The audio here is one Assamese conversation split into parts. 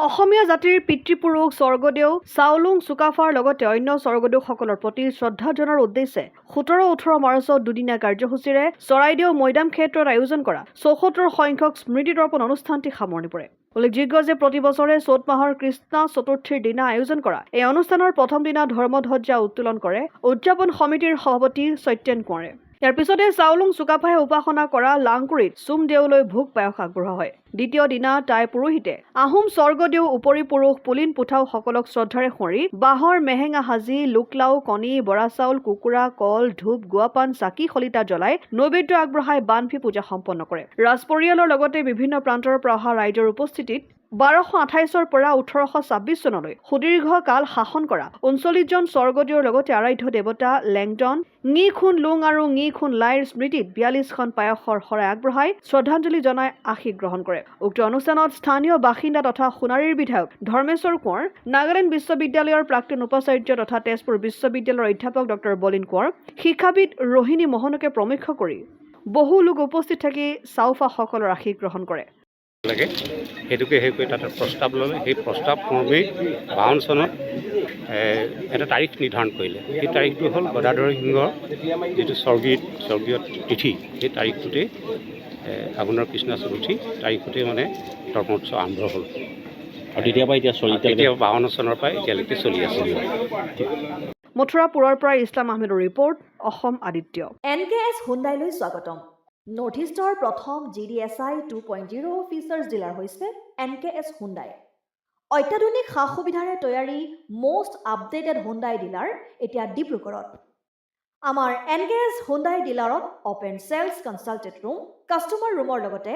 অসমীয়া জাতিৰ পিতৃপুৰুষ স্বৰ্গদেউ চাওলুং চুকাফাৰ লগতে অন্য স্বৰ্গদেউসকলৰ প্ৰতি শ্ৰদ্ধা জনাৰ উদ্দেশ্যে 17-18 মাৰ্চত দুদিনীয়া কাৰ্যসূচীৰে চৰাইদেউ মৈদাম ক্ষেত্ৰত আয়োজন কৰা 74 সংখ্যক স্মৃতি তৰ্পণ অনুষ্ঠানটি সামৰণি পৰে। উল্লেখযোগ্য যে প্ৰতি বছৰে চ'ত মাহৰ কৃষ্ণ চতুৰ্থীৰ দিনা আয়োজন কৰা এই অনুষ্ঠানৰ প্ৰথম দিনা ধৰ্মধ্বজা উত্তোলন কৰে উদযাপন সমিতিৰ সভাপতি সত্যেন কোঁৱৰে। ইয়াৰ পিছতে চাওলুং চুকাফাই উপাসনা কৰা লাংকুৰিত চুমদেউলৈ ভোগ পায়স আগবঢ়োৱা হয়। দ্বিতীয় দিনা তাই পুৰোহিতে আহোম স্বৰ্গদেউ উপৰি পুৰুষ পুলিন পুথাও সকলক শ্ৰদ্ধাৰে সুঁৱৰি বাঁহৰ মেহেঙা সাজি লোকলাও কণী বৰা চাউল কুকুৰা কল ধূপ গুৱাপান চাকি শলিতা জ্বলাই নৈবেদ্য আগবঢ়াই বানফি পূজা সম্পন্ন কৰে। ৰাজপৰিয়ালৰ লগতে বিভিন্ন প্ৰান্তৰ পৰা অহা ৰাইজৰ উপস্থিতিত 1228 পৰা 1826 চনলৈ সুদীৰ্ঘ কাল শাসন কৰা 39জন স্বৰ্গদেউৰ লগতে আৰাধ্য দেৱতা লেংডন ঙি খুন লুং আৰু ঙি খুন লাইৰ স্মৃতিত 42খন পায়সৰ শৰাই আগবঢ়াই শ্ৰদ্ধাঞ্জলি জনাই আশীষ গ্ৰহণ কৰে। উক্ত অনুষ্ঠানত স্থানীয় বাসিন্দা তথা সোণাৰীৰ বিধায়ক ধৰ্মেশ্বৰ কোঁৱৰ, নাগালেণ্ড বিশ্ববিদ্যালয়ৰ প্ৰাক্তন উপাচাৰ্য তথা তেজপুৰ বিশ্ববিদ্যালয়ৰ অধ্যাপক ডক্টৰ বলিন কোঁৱৰ, শিক্ষাবিদ ৰোহিণী মোহনকে প্ৰমুখ্য কৰি বহু লোক উপস্থিত থাকি চাওফাসকলৰ আশীষ গ্ৰহণ কৰে। লাগে সেইটোকে তাতে প্ৰস্তাৱ ল'লে। সেই প্ৰস্তাৱ ক্ৰমেই 52 চনত এটা তাৰিখ নিৰ্ধাৰণ কৰিলে। সেই তাৰিখটো হ'ল গদাধৰ সিংহৰ যিটো স্বৰ্গীয় তিথি, সেই তাৰিখটোতেই আপোনাৰ কৃষ্ণ চতুৰ্থী তাৰিখতেই মানে তৰ্পণ উৎসৱ আৰম্ভ হ'ল। আৰু তেতিয়াৰ পৰা এতিয়া 52 চনৰ পৰা এতিয়ালৈকে চলি আছে। মথুৰাপুৰৰ পৰা ইছলাম আহমেদৰ ৰিপৰ্ট, অসম আদিত্য। NKS হুণ্ডাইলৈ স্বাগতম। নৰ্থ ইষ্টৰ প্ৰথম GDSI 2.0 ফিচাৰ্ছ ডিলাৰ হৈছে NKS হুণ্ডাই। অত্যাধুনিক সা সুবিধাৰে তৈয়াৰী মষ্ট আপডেটেড হুণ্ডাই ডিলাৰ এতিয়া ডিব্ৰুগড়ত। আমাৰ NKS হুণ্ডাই ডিলাৰত open sales consulted room, customer ৰুমৰ লগতে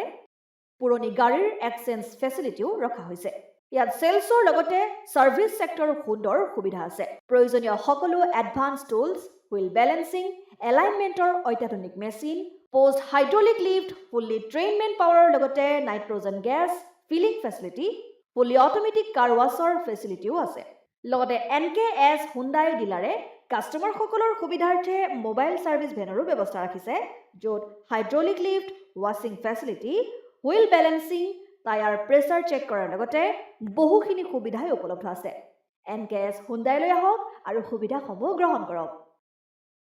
পুৰণি গাড়ীৰ এক্সচেঞ্জ ফেচিলিটিও ৰখা হৈছে। ইয়াত চেলছৰ লগতে ছাৰ্ভিচ ছেক্টৰৰ সুন্দৰ সুবিধা আছে। প্ৰয়োজনীয় সকলো এডভান্স টুলছ, হুইল বেলেন্সিং, এলাইনমেণ্টৰ অত্যাধুনিক machine, post hydraulic lift, fully train men পাৱাৰৰ লগতে nitrogen gas filling facility, fully automatic car washer ফেচিলিটিও আছে। লগতে NKS হুণ্ডাই ডিলাৰে কাষ্টমাৰসকলৰ সুবিধাৰ্থে মোবাইল ছাৰ্ভিচ ভেনৰো ব্যৱস্থা ৰাখিছে, য'ত হাইড্ৰলিক লিফ্ট, ৱাশ্বিং facility, wheel balancing, tyre pressure check কৰাৰ লগতে বহুখিনি সুবিধাই উপলব্ধ আছে। NKS হুণ্ডাইলৈ আহক আৰু সুবিধাসমূহ গ্ৰহণ কৰক।